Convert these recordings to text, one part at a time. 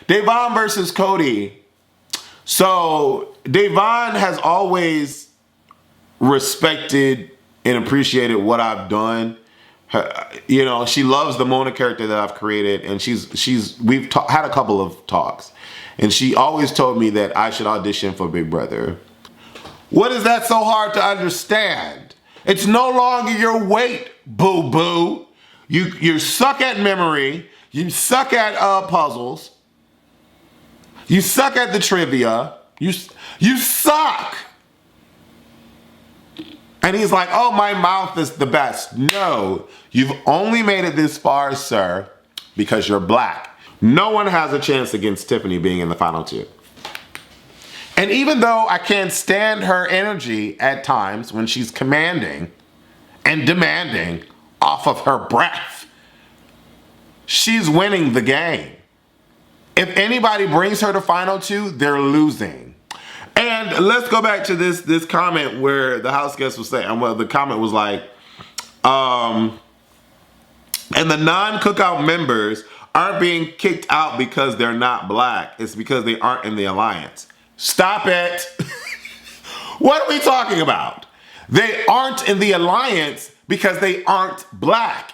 Devon versus Cody. So Devon has always respected and appreciated what I've done. You know, she loves the Mona character that I've created, and we've had a couple of talks, and she always told me that I should audition for Big Brother. What is that so hard to understand? It's no longer your weight, boo-boo. You suck at memory. You suck at puzzles. You suck at the trivia. You suck. And he's like, oh, my mouth is the best. No, you've only made it this far, sir, because you're black. No one has a chance against Tiffany being in the final two. And even though I can't stand her energy at times when she's commanding and demanding off of her breath, she's winning the game. If anybody brings her to final two, they're losing. And let's go back to this comment where the house guest was saying, well, the comment was like, and the non-cookout members aren't being kicked out because they're not black. It's because they aren't in the alliance. Stop it. What are we talking about? They aren't in the alliance because they aren't black.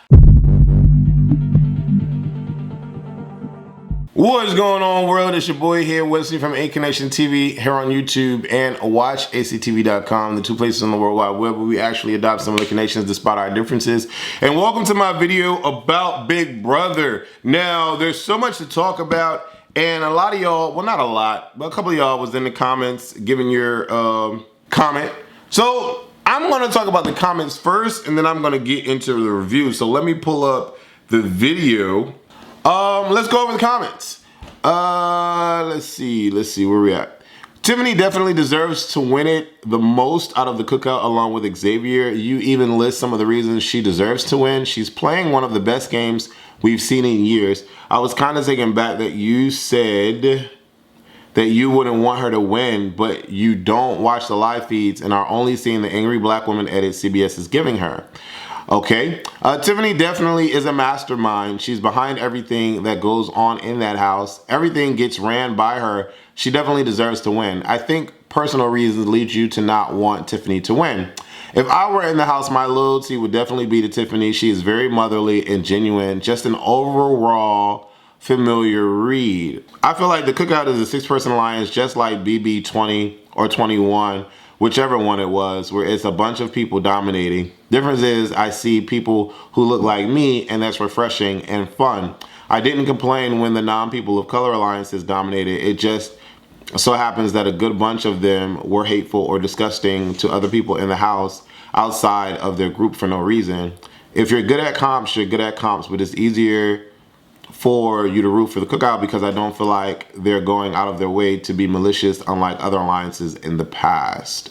What is going on, world? It's your boy here, Wesley from A Connection TV, here on YouTube and watchactv.com, the two places on the World Wide Web where we actually adopt similar connections despite our differences. And welcome to my video about Big Brother. Now, there's so much to talk about, and a lot of y'all, well, not a lot, but a couple of y'all was in the comments giving your comment. So I'm going to talk about the comments first, and then I'm going to get into the review. So let me pull up the video. Let's go over the comments. Let's see where we at. Tiffany definitely deserves to win it the most out of the cookout along with Xavier. You even list some of the reasons she deserves to win. She's playing one of the best games we've seen in years. I was kind of taken back that you said that you wouldn't want her to win, but you don't watch the live feeds and are only seeing the angry black woman edit CBS is giving her. Okay, Tiffany definitely is a mastermind. She's behind everything that goes on in that house. Everything gets ran by her. She definitely deserves to win. I think personal reasons lead you to not want Tiffany to win. If I were in the house, my loyalty would definitely be to Tiffany. She is very motherly and genuine. Just an overall familiar read. I feel like the cookout is a 6-person alliance, just like BB 20 or 21. Whichever one it was, where it's a bunch of people dominating. Difference is I see people who look like me, and that's refreshing and fun. I didn't complain when the non-people of color alliances dominated. It just so happens that a good bunch of them were hateful or disgusting to other people in the house outside of their group for no reason. If you're good at comps, you're good at comps, but it's easier for you to root for the cookout because I don't feel like they're going out of their way to be malicious unlike other alliances in the past.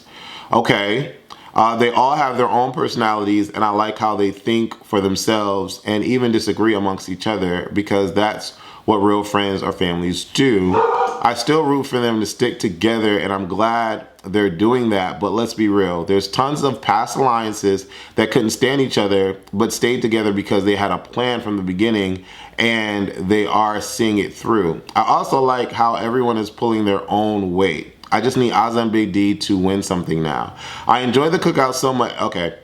Okay, they all have their own personalities and I like how they think for themselves and even disagree amongst each other because that's what real friends or families do. I still root for them to stick together and I'm glad they're doing that, but let's be real. There's tons of past alliances that couldn't stand each other but stayed together because they had a plan from the beginning and they are seeing it through. I also like how everyone is pulling their own weight. I just need Ozzy and Big D to win something now. I enjoy the cookout so much. Okay,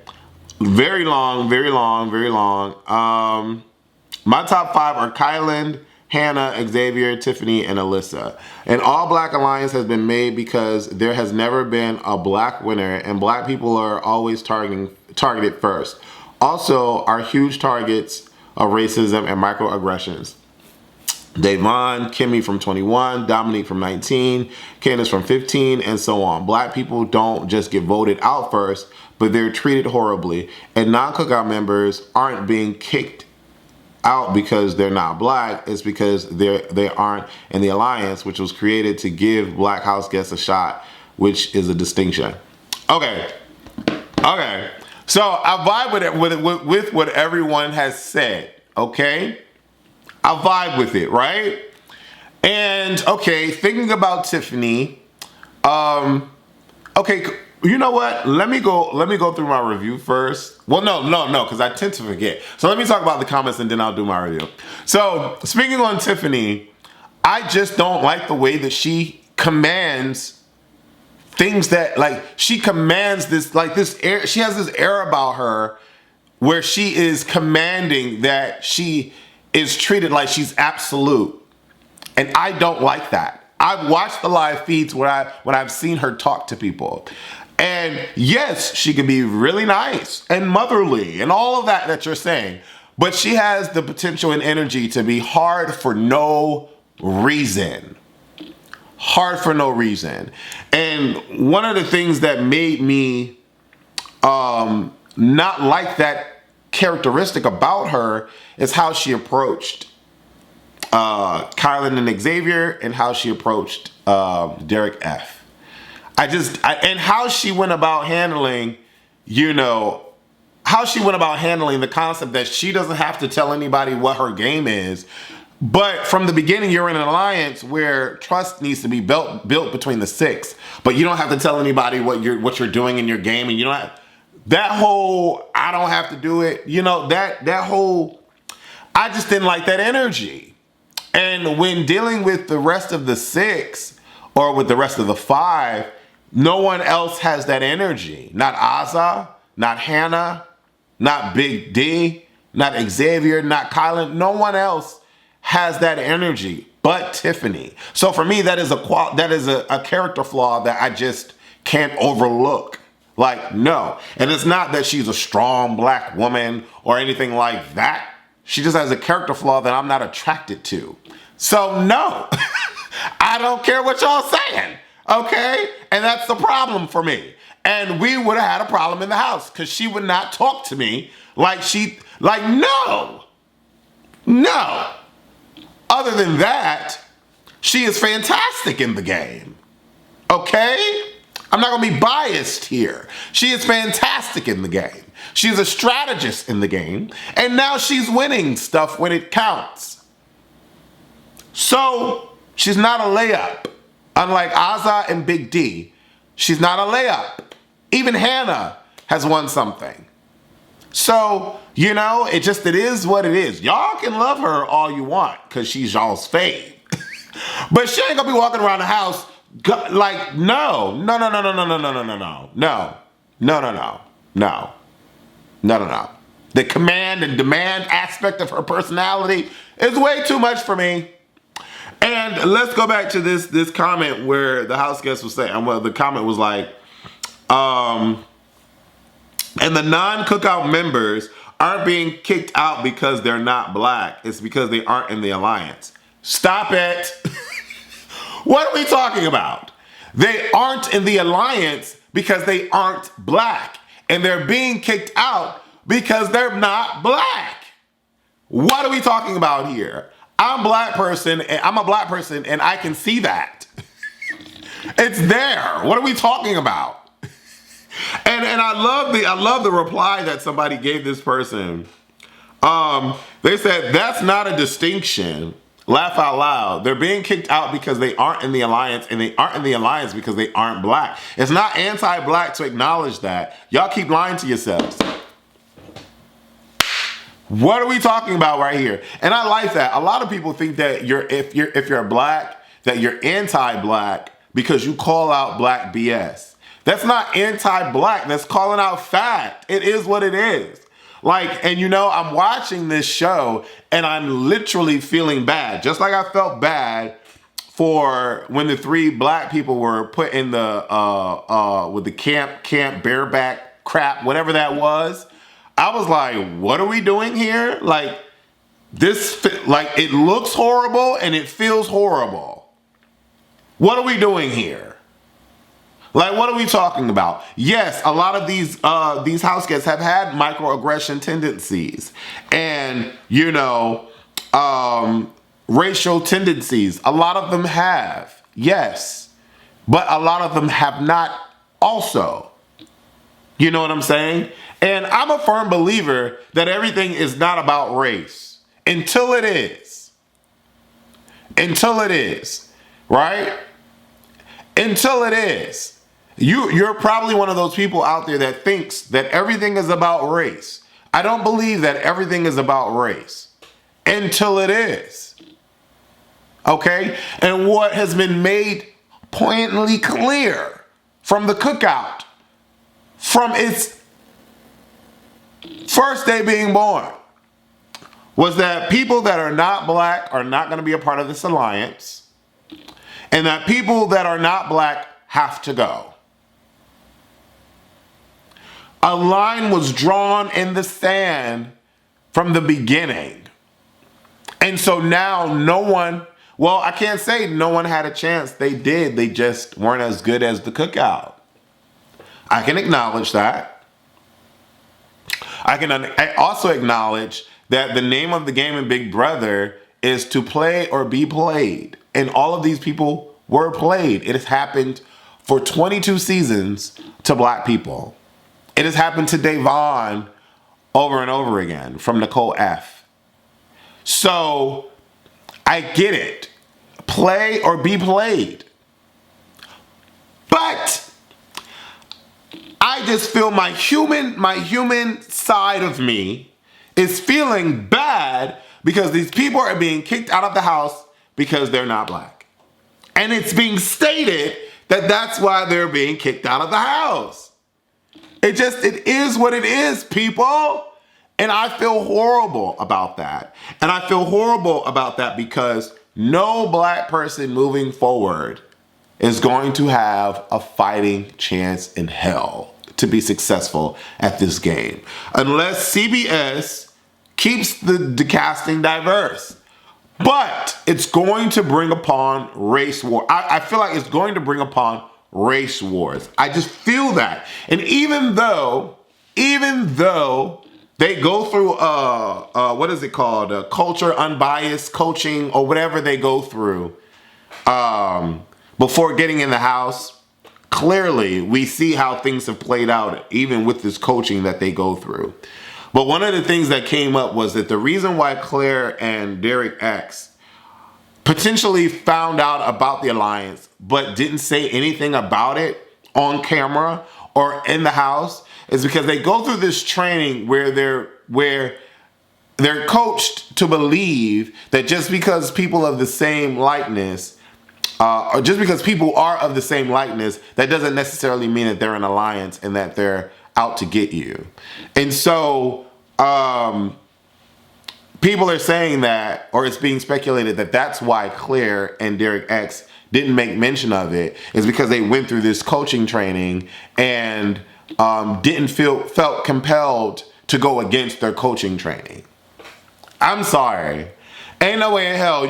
very long. My top 5 are Kyland, Hannah, Xavier, Tiffany, and Alyssa. An all-black alliance has been made because there has never been a black winner and black people are always targeted first. Also, are huge targets of racism and microaggressions. Devon, Kimmy from 21, Dominique from 19, Candace from 15, and so on. Black people don't just get voted out first, but they're treated horribly. And non-cookout members aren't being kicked out because they're not black. It's because they aren't in the alliance, which was created to give black house guests a shot, which is a distinction. Okay. So I vibe with what everyone has said. Okay. I vibe with it, right? And okay, thinking about Tiffany, okay, you know what? Let me go through my review first. Well, no, because I tend to forget. So let me talk about the comments and then I'll do my review. So speaking on Tiffany, I just don't like the way that she commands things that, like, she commands this, like, this air. She has this air about her where she is commanding that she is treated like she's absolute. And I don't like that. I've watched the live feeds when I've seen her talk to people. And yes, she can be really nice and motherly and all of that you're saying. But she has the potential and energy to be hard for no reason. Hard for no reason. And one of the things that made me not like that characteristic about her is how she approached Kylan and Xavier, and how she approached Derek F. And how she went about handling, how she went about handling the concept that she doesn't have to tell anybody what her game is. But from the beginning, you're in an alliance where trust needs to be built between the six. But you don't have to tell anybody what you're doing in your game, and you don't have that whole I don't have to do it. That whole, I just didn't like that energy. And when dealing with the rest of the six or with the rest of the five, no one else has that energy. Not Azza, not Hannah, not Big D, not Xavier, not Kylan. No one else has that energy but Tiffany. So for me, that is a character flaw that I just can't overlook. Like, no. And it's not that she's a strong black woman or anything like that. She just has a character flaw that I'm not attracted to. So no, I don't care what y'all saying, okay? And that's the problem for me. And we would have had a problem in the house because she would not talk to me no. Other than that, she is fantastic in the game, okay? I'm not gonna be biased here. She is fantastic in the game. She's a strategist in the game, and now she's winning stuff when it counts. So she's not a layup. Unlike Azza and Big D, she's not a layup. Even Hannah has won something. So, it is what it is. Y'all can love her all you want because she's y'all's fave. But she ain't gonna be walking around the house like, no. The command and demand aspect of her personality is way too much for me. And let's go back to this comment where the house guest was saying, well, the comment was like, and the non-cookout members aren't being kicked out because they're not black. It's because they aren't in the alliance. Stop it. What are we talking about? They aren't in the alliance because they aren't black. And they're being kicked out because they're not black. What are we talking about here? I'm a black person and I can see that. It's there. What are we talking about? And I love the reply that somebody gave this person. They said, that's not a distinction. Laugh out loud. They're being kicked out because they aren't in the alliance, and they aren't in the alliance because they aren't black. It's not anti-black to acknowledge that. Y'all keep lying to yourselves. What are we talking about right here? And I like that. A lot of people think that if you're black, that you're anti-black because you call out black BS. That's not anti-black. That's calling out fact. It is what it is. I'm watching this show and I'm literally feeling bad. Just like I felt bad for when the 3 black people were put in the, with the camp bareback crap, whatever that was. I was like, what are we doing here? It looks horrible and it feels horrible. What are we doing here? What are we talking about? Yes, a lot of these house guests have had microaggression tendencies and, racial tendencies. A lot of them have, yes, but a lot of them have not also. You know what I'm saying? And I'm a firm believer that everything is not about race until it is. Until it is, right? Until it is. You're probably one of those people out there that thinks that everything is about race. I don't believe that everything is about race until it is. Okay? And what has been made poignantly clear from the cookout, from its first day being born, was that people that are not black are not going to be a part of this alliance, and that people that are not black have to go. A line was drawn in the sand from the beginning. And so now no one, well, I can't say no one had a chance. They did. They just weren't as good as the cookout. I can acknowledge that. I also acknowledge that the name of the game in Big Brother is to play or be played. And all of these people were played. It has happened for 22 seasons to black people. It has happened to Davon over and over again from Nicole F. So I get it. Play or be played. But I just feel my human side of me is feeling bad because these people are being kicked out of the house because they're not black. And it's being stated that that's why they're being kicked out of the house. It is what it is, people. And I feel horrible about that. And I feel horrible about that because no black person moving forward is going to have a fighting chance in hell to be successful at this game. Unless CBS keeps the casting diverse. But it's going to bring upon race war. I feel like it's going to bring upon race wars. I just feel that. And even though they go through what is it called? Culture unbiased coaching or whatever they go through before getting in the house, clearly we see how things have played out even with this coaching that they go through. But one of the things that came up was that the reason why Claire and Derek X potentially found out about the alliance but didn't say anything about it on camera or in the house is because they go through this training where they're coached to believe that just because people of the same likeness or just because people are of the same likeness, that doesn't necessarily mean that they're an alliance and that they're out to get you. And so people are saying that, or it's being speculated that that's why Claire and Derek X didn't make mention of it, is because they went through this coaching training and felt compelled to go against their coaching training. I'm sorry. Ain't no way in hell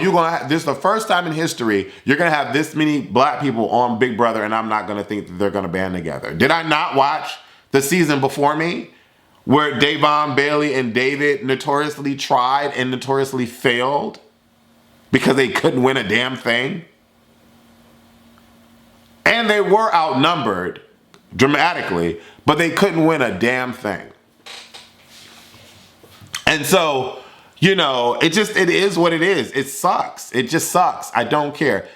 this is the first time in history you're gonna have this many black people on Big Brother and I'm not gonna think that they're gonna band together. Did I not watch the season before me where Davon, Bailey, and David notoriously tried and notoriously failed because they couldn't win a damn thing? And they were outnumbered dramatically, but they couldn't win a damn thing. And so, it is what it is. It sucks. It just sucks. I don't care.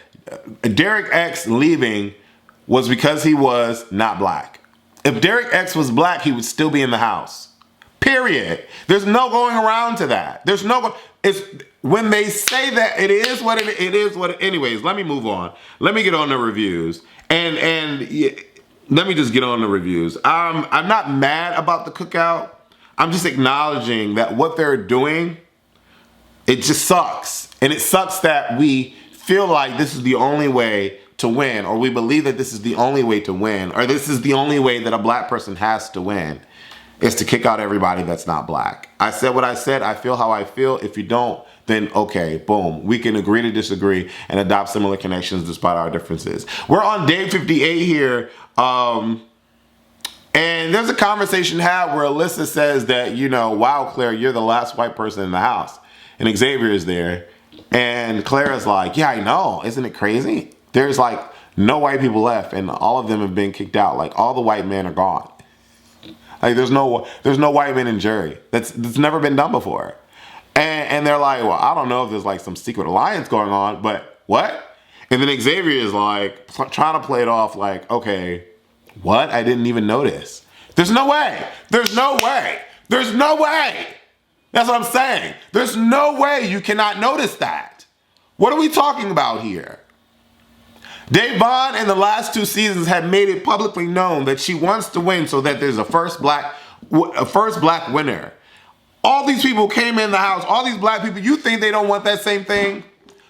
Derek X leaving was because he was not black. If Derek X was black, he would still be in the house. Period. There's no going around to that. It's when they say that it is what it is. Anyways, let me move on. Let me get on the reviews. And let me just get on the reviews. I'm not mad about the cookout. I'm just acknowledging that what they're doing, it just sucks. And it sucks that we feel like this is the only way to win, or we believe that this is the only way to win, or this is the only way that a black person has to win, is to kick out everybody that's not black. I said what I said. I feel how I feel. If you don't, then okay, boom. We can agree to disagree and adopt similar connections despite our differences. We're on day 58 here. And there's a conversation had where Alyssa says that, wow, Claire, you're the last white person in the house. And Xavier is there. And Claire is like, yeah, I know. Isn't it crazy? There's like no white people left and all of them have been kicked out. Like all the white men are gone. Like there's no white men in jury. That's never been done before. And they're like, well, I don't know if there's like some secret alliance going on, but what? And then Xavier is like trying to play it off like, okay, what? I didn't even notice. There's no way. There's no way. There's no way. That's what I'm saying. There's no way you cannot notice that. What are we talking about here? Devon in the last 2 seasons had made it publicly known that she wants to win so that there's a first black winner. All these people came in the house, all these black people, you think they don't want that same thing?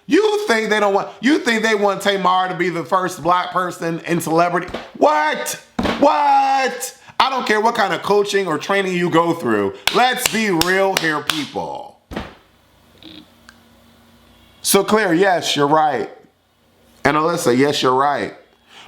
You think they want Tamar to be the first black person in celebrity? What? What? I don't care what kind of coaching or training you go through. Let's be real here, people. So Claire, yes, you're right. And Alyssa, yes, you're right.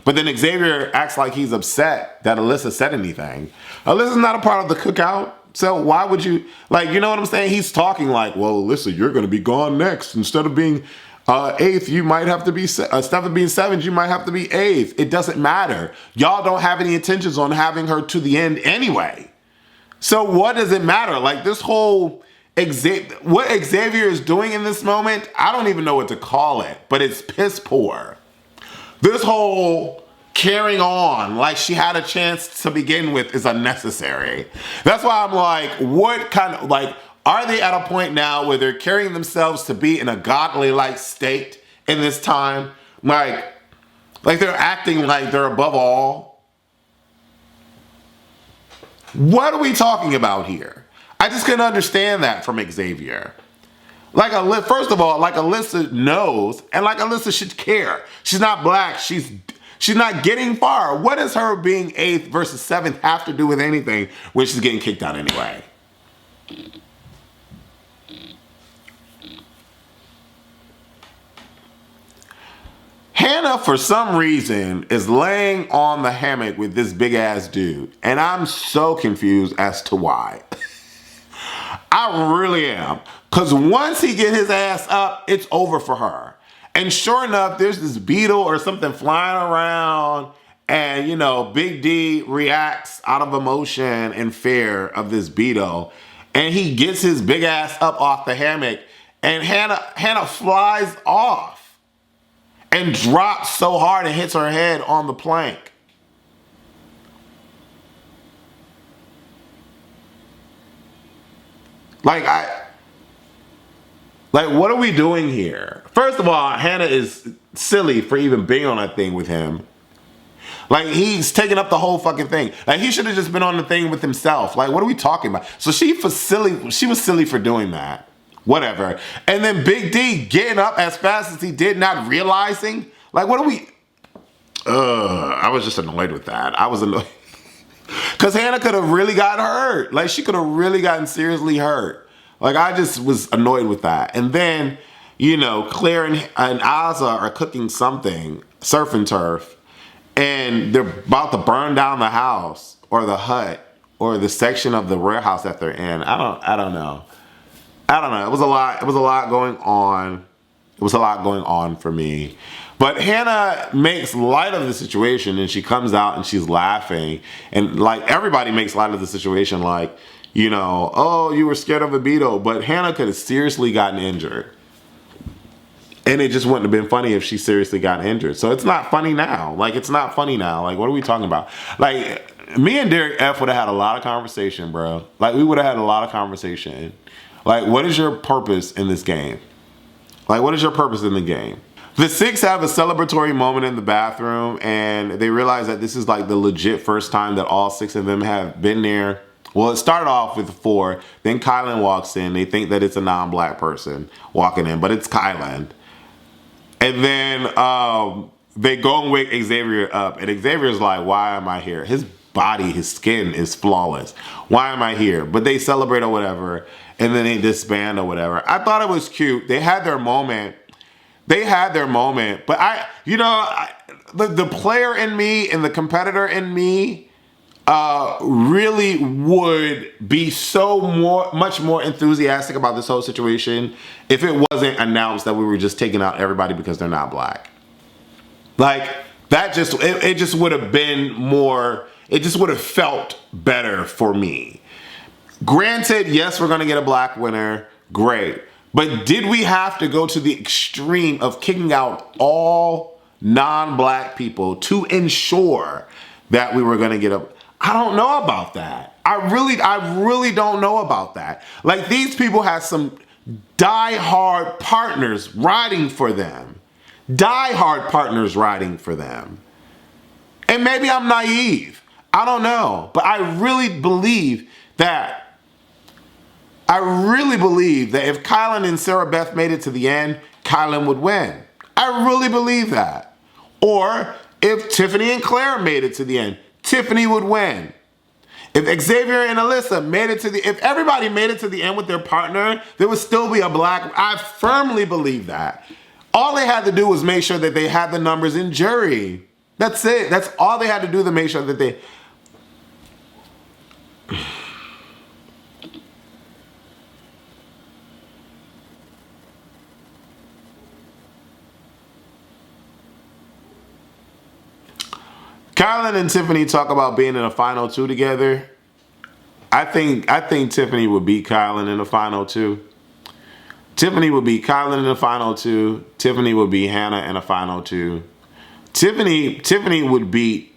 But then Xavier acts like he's upset that Alyssa said anything. Alyssa's not a part of the cookout. So why would you, like, you know what I'm saying? He's talking like, well, Alyssa, you're going to be gone next. Instead of being 8th, you might have to be, instead of being 7th, you might have to be 8th. It doesn't matter. Y'all don't have any intentions on having her to the end anyway. So what does it matter? Like this whole, what Xavier is doing in this moment, I don't even know what to call it, but it's piss poor. This whole carrying on like she had a chance to begin with is unnecessary. That's why I'm like, what kind of, like, are they at a point now where they're carrying themselves to be in a godly-like state in this time? Like they're acting like they're above all? What are we talking about here? I just couldn't understand that from Xavier. Like, first of all, like Alyssa knows, and like Alyssa should care. She's not black. She's not getting far. What does her being 8th versus 7th have to do with anything when she's getting kicked out anyway? Hannah, for some reason, is laying on the hammock with this big ass dude. And I'm so confused as to why. I really am. Because once he get his ass up, it's over for her. And sure enough, there's this beetle or something flying around. And, you know, Big D reacts out of emotion and fear of this beetle. And he gets his big ass up off the hammock. And Hannah flies off and drops so hard and hits her head on the plank. Like, what are we doing here? First of all, Hannah is silly for even being on that thing with him. Like, he's taking up the whole fucking thing. Like, he should have just been on the thing with himself. Like, what are we talking about? So she was silly for doing that. Whatever. And then Big D getting up as fast as he did, not realizing. Like, what are we... I was just annoyed with that. I was annoyed. Because Hannah could have really gotten hurt. Like, she could have really gotten seriously hurt. Like, I just was annoyed with that. And then, you know, Claire and Azza are cooking something, surf and turf, and they're about to burn down the house or the hut or the section of the warehouse that they're in. I don't know. It was a lot. It was a lot going on. It was a lot going on for me. But Hannah makes light of the situation, and she comes out and she's laughing. And like everybody makes light of the situation, like, you know, oh, you were scared of a beetle. But Hannah could have seriously gotten injured. And it just wouldn't have been funny if she seriously got injured. So it's not funny now. Like, it's not funny now. Like, what are we talking about? Like, me and Derek F would have had a lot of conversation, bro. Like, we would have had a lot of conversation. Like, what is your purpose in this game? Like, what is your purpose in the game? The six have a celebratory moment in the bathroom, and they realize that this is like the legit first time that all 6 of them have been there. Well, it started off with 4. Then Kylan walks in. They think that it's a non-black person walking in, but it's Kylan. And then they go and wake Xavier up, and Xavier's like, why am I here? His body, his skin is flawless. Why am I here? But they celebrate or whatever, and then they disband or whatever. I thought it was cute. They had their moment. But the player in me and the competitor in me really would be much more enthusiastic about this whole situation if it wasn't announced that we were just taking out everybody because they're not black. Like, that it just would have been more, it just would have felt better for me. Granted, yes, we're going to get a black winner. Great. But did we have to go to the extreme of kicking out all non-black people to ensure that we were going to get a... I don't know about that. I really don't know about that. Like, these people had some die-hard partners riding for them. Die-hard partners riding for them. And maybe I'm naive. I don't know. But I really believe that if Kylan and Sarah Beth made it to the end, Kylan would win. I really believe that. Or if Tiffany and Claire made it to the end, Tiffany would win. If Xavier and Alyssa made it to if everybody made it to the end with their partner, there would still be a black. I firmly believe that. All they had to do was make sure that they had the numbers in jury. That's it. That's all they had to do to make sure that they. Kylan and Tiffany talk about being in a final two together. I think Tiffany would beat Kylan in the final two. Tiffany would beat Kylan in the final two. Tiffany would beat Hannah in the final two. Tiffany would beat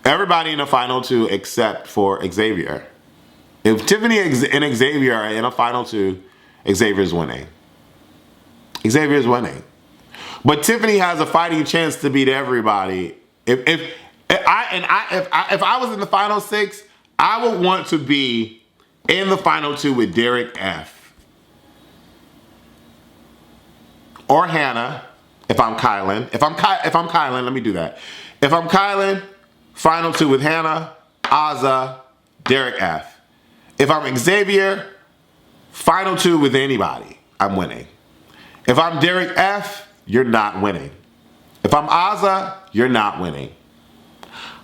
everybody in the final two except for Xavier. If Tiffany and Xavier are in a final two, Xavier's winning. Xavier's winning. But Tiffany has a fighting chance to beat everybody. If I was in the final six, I would want to be in the final two with Derek F. Or Hannah, if I'm Kylan. If I'm Kylan, let me do that. If I'm Kylan, final two with Hannah, Azza, Derek F. If I'm Xavier, final two with anybody, I'm winning. If I'm Derek F., you're not winning. If I'm Azza, you're not winning.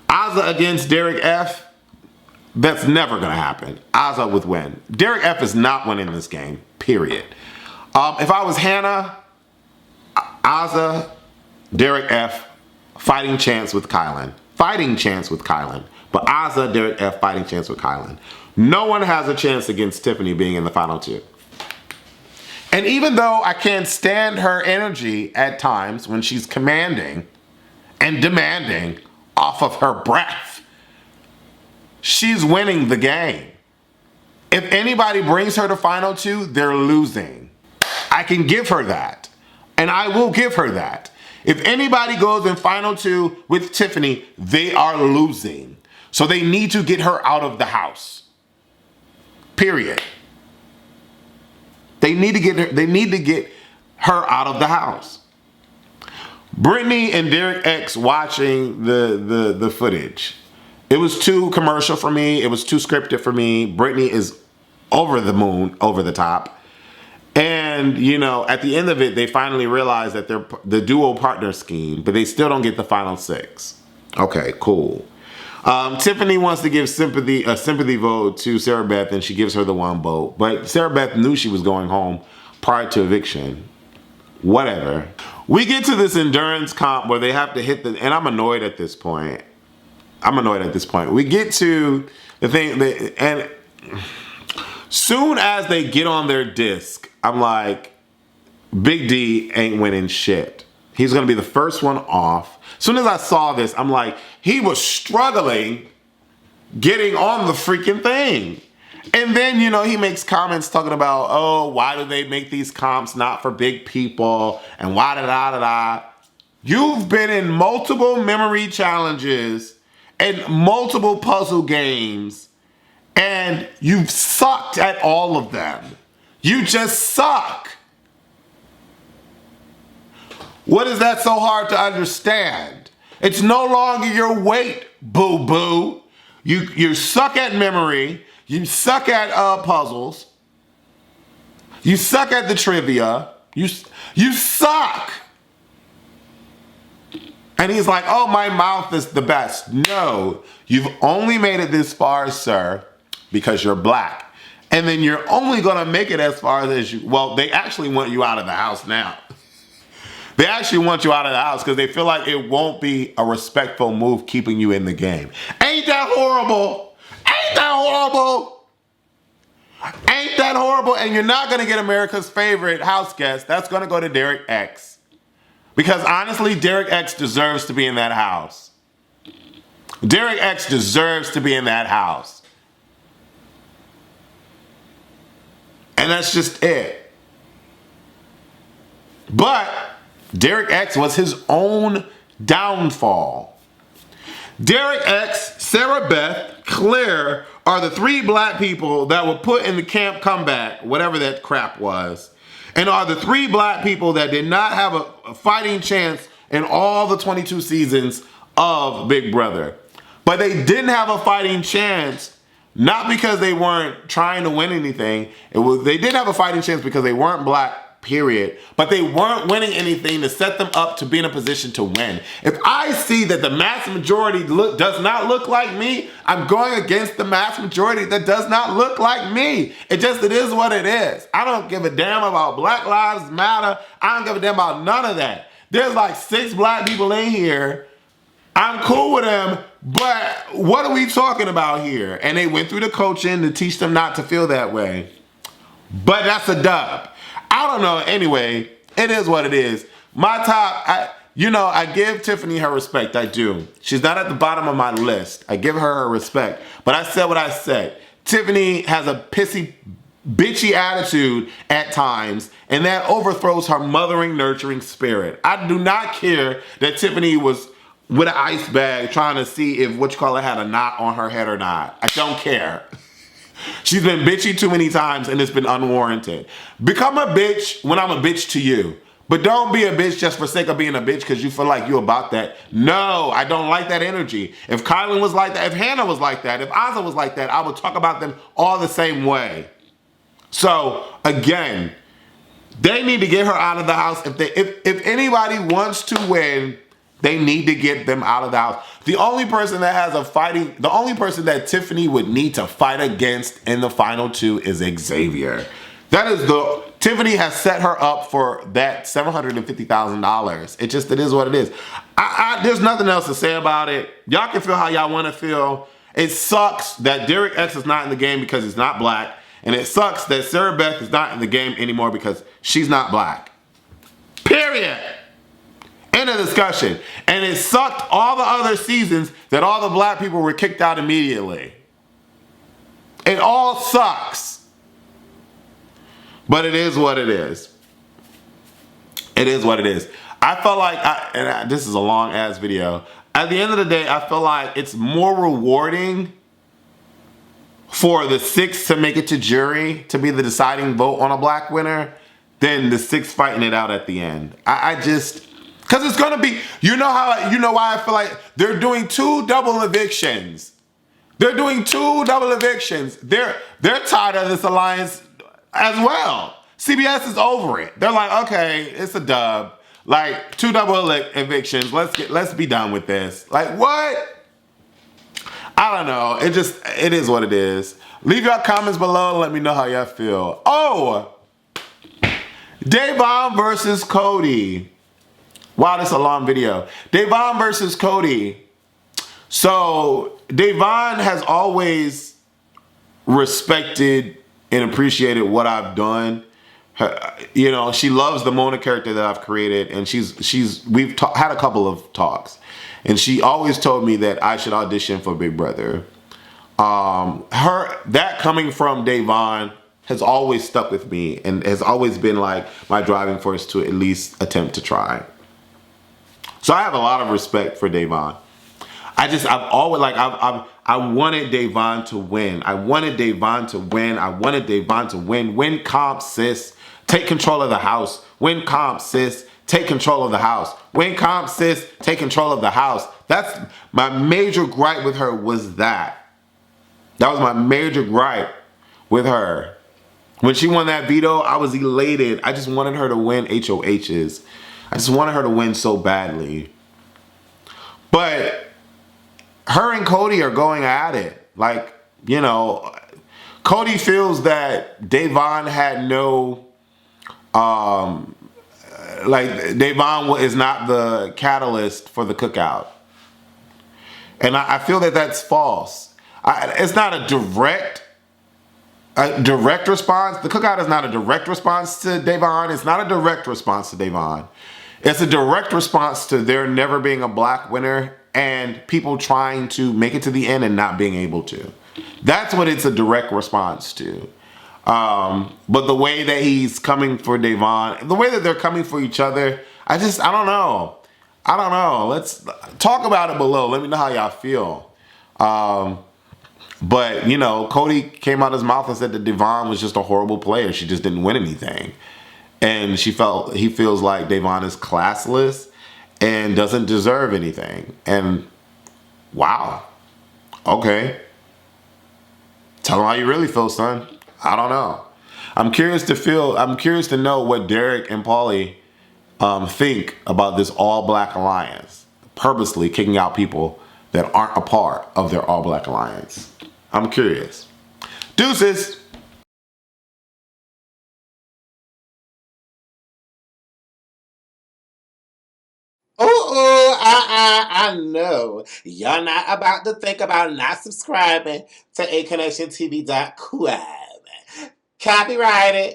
Azza against Derek F., that's never going to happen. Azza would win. Derek F. is not winning this game, period. If I was Hannah, Azza, Derek F., fighting chance with Kylan. Fighting chance with Kylan. But Azza, Derek F., fighting chance with Kylan. No one has a chance against Tiffany being in the final two. And even though I can't stand her energy at times when she's commanding and demanding off of her breath, she's winning the game. If anybody brings her to final two, they're losing. I can give her that. And I will give her that. If anybody goes in final two with Tiffany, they are losing. So they need to get her out of the house. Period. They need to get her out of the house. Brittany and Derek X watching the footage. It was too commercial for me. It was too scripted for me. Brittany is over the moon, over the top. And, you know, at the end of it, they finally realize that they're the duo partner scheme, but they still don't get the final six. Okay, cool. Tiffany wants to give a sympathy vote to Sarah Beth, and she gives her the one vote. But Sarah Beth knew she was going home prior to eviction. Whatever. We get to this endurance comp where they have to hit and I'm annoyed at this point. We get to the thing, and soon as they get on their disc, I'm like, Big D ain't winning shit. He's going to be the first one off. As soon as I saw this, I'm like, he was struggling getting on the freaking thing. And then, you know, he makes comments talking about, oh, why do they make these comps not for big people? And why da-da-da-da. You've been in multiple memory challenges and multiple puzzle games, and you've sucked at all of them. You just suck. What is that so hard to understand? It's no longer your weight, boo-boo. You suck at memory. You suck at puzzles. You suck at the trivia. You suck. And he's like, oh, my mouth is the best. No, you've only made it this far, sir, because you're black. And then you're only going to make it as far as you, well, they actually want you out of the house now. They actually want you out of the house because they feel like it won't be a respectful move keeping you in the game. Ain't that horrible? Ain't that horrible? Ain't that horrible? And you're not going to get America's favorite house guest. That's going to go to Derek X. Because honestly, Derek X deserves to be in that house. Derek X deserves to be in that house. And that's just it. But Derek X was his own downfall. Derek X, Sarah Beth, Claire are the 3 black people that were put in the camp comeback, whatever that crap was, and are the 3 black people that did not have a fighting chance in all the 22 seasons of Big Brother. But they didn't have a fighting chance, not because they weren't trying to win anything. They didn't have a fighting chance because they weren't black, period. But they weren't winning anything to set them up to be in a position to win. If I see that the mass majority does not look like me, I'm going against the mass majority that does not look like me. It is what it is. I don't give a damn about Black Lives Matter. I don't give a damn about none of that. There's like 6 black people in here. I'm cool with them, but what are we talking about here? And they went through the coaching to teach them not to feel that way. But that's a dub. I don't know. Anyway, it is what it is. My top, I give Tiffany her respect. I do. She's not at the bottom of my list. I give her her respect. But I said what I said. Tiffany has a pissy, bitchy attitude at times, and that overthrows her mothering, nurturing spirit. I do not care that Tiffany was with an ice bag trying to see if had a knot on her head or not. I don't care. She's been bitchy too many times and it's been unwarranted. Become a bitch when I'm a bitch to you. But don't be a bitch just for sake of being a bitch because you feel like you're about that. No, I don't like that energy. If Kylan was like that, if Hannah was like that, if Ozzy was like that, I would talk about them all the same way. So, again, they need to get her out of the house. If anybody wants to win, they need to get them out of the house. The only person that Tiffany would need to fight against in the final 2 is Xavier. Tiffany has set her up for that $750,000. It is what it is. There's nothing else to say about it. Y'all can feel how y'all want to feel. It sucks that Derek X is not in the game because he's not black. And it sucks that Sarah Beth is not in the game anymore because she's not black. Period. End of discussion. And it sucked all the other seasons that all the black people were kicked out immediately. It all sucks. But it is what it is. It is what it is. I felt like, this is a long ass video. At the end of the day, I feel like it's more rewarding for the 6 to make it to jury to be the deciding vote on a black winner than the 6 fighting it out at the end. Because it's going to be, you know why I feel like they're doing 2 double evictions. They're doing 2 double evictions. They're tired of this alliance as well. CBS is over it. They're like, okay, it's a dub. Like 2 double evictions. Let's be done with this. Like what? I don't know. It is what it is. Leave your comments below and let me know how y'all feel. Oh, Davon versus Cody. Wow, this is a long video. Davon versus Cody. So, Davon has always respected and appreciated what I've done. She loves the Mona character that I've created, and we've had a couple of talks. And she always told me that I should audition for Big Brother. That coming from Davon has always stuck with me and has always been like my driving force to at least attempt to try. So I have a lot of respect for Davon. I wanted Davon to win. I wanted Davon to win. I wanted Davon to win. Win comp, sis. Take control of the house. Win comp, sis. Take control of the house. Win comp, sis. Take control of the house. That's my major gripe with her was that. That was my major gripe with her. When she won that veto, I was elated. I just wanted her to win HOHs. I just wanted her to win so badly. But her and Cody are going at it. Like, Cody feels that Davon had no, Davon is not the catalyst for the cookout. And I feel that that's false. It's not a direct response. The cookout is not a direct response to Davon. It's not a direct response to Davon. It's a direct response to there never being a black winner and people trying to make it to the end and not being able to. That's what it's a direct response to. But the way that he's coming for Devon, the way that they're coming for each other, I don't know. I don't know. Let's talk about it below. Let me know how y'all feel. But you know, Cody came out his mouth and said that Devon was just a horrible player. She just didn't win anything, and he feels like Devon is classless and doesn't deserve anything. And wow, okay, tell him how you really feel, son. I don't know. I'm curious to know what Derek and Paulie think about this all black alliance, purposely kicking out people that aren't a part of their all black alliance. I'm curious. Deuces. I know. You're not about to think about not subscribing to A Connection TV. Copyrighted.